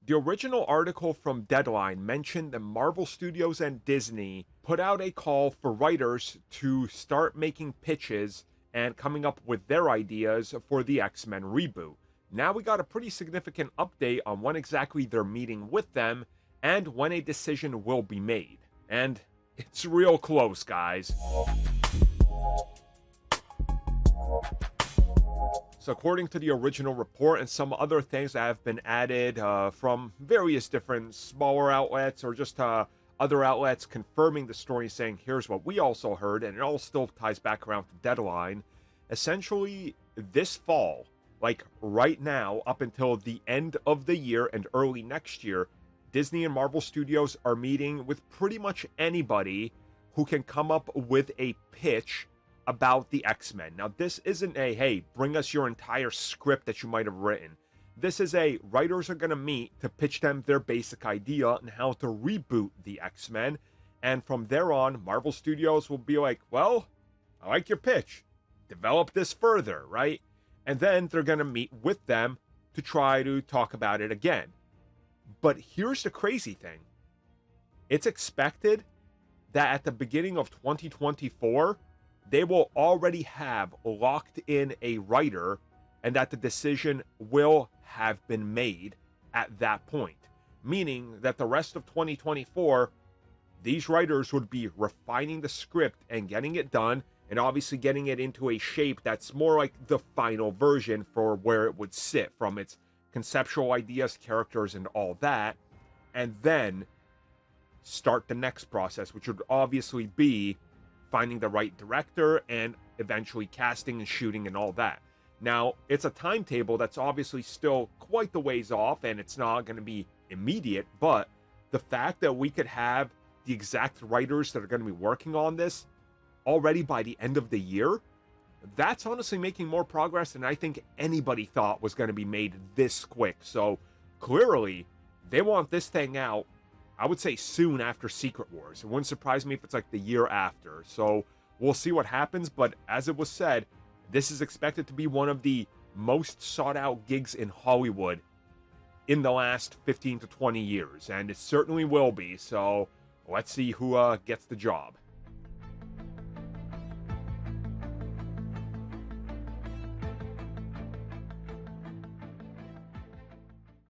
The original article from Deadline mentioned that Marvel Studios and Disney put out a call for writers to start making pitches and coming up with their ideas for the X-Men reboot. Now we got a pretty significant update on when exactly they're meeting with them and when a decision will be made. And it's real close, guys. So according to the original report and some other things that have been added from various different smaller outlets or just other outlets confirming the story, saying here's what we also heard, and it all still ties back around to Deadline. Essentially, this fall, like right now up until the end of the year and early next year, Disney and Marvel Studios are meeting with pretty much anybody who can come up with a pitch about the X-Men. Now, this isn't a, hey, bring us your entire script that you might have written. This is a, writers are going to meet to pitch them their basic idea on how to reboot the X-Men. And from there on, Marvel Studios will be like, well, I like your pitch. Develop this further, right? And then they're going to meet with them to try to talk about it again. But here's the crazy thing. It's expected that at the beginning of 2024, they will already have locked in a writer and that the decision will have been made at that point. Meaning that the rest of 2024, these writers would be refining the script and getting it done, and obviously getting it into a shape that's more like the final version for where it would sit from its conceptual ideas, characters, and all that. And then start the next process, which would obviously be finding the right director and eventually casting and shooting and all that. Now, it's a timetable that's obviously still quite the ways off, and it's not going to be immediate, but the fact that we could have the exact writers that are going to be working on this already by the end of the year, that's honestly making more progress than I think anybody thought was going to be made this quick. So clearly, they want this thing out, I would say soon after Secret Wars. It wouldn't surprise me if it's like the year after. So we'll see what happens. But as it was said, this is expected to be one of the most sought out gigs in Hollywood in the last 15 to 20 years. And it certainly will be. So let's see who gets the job.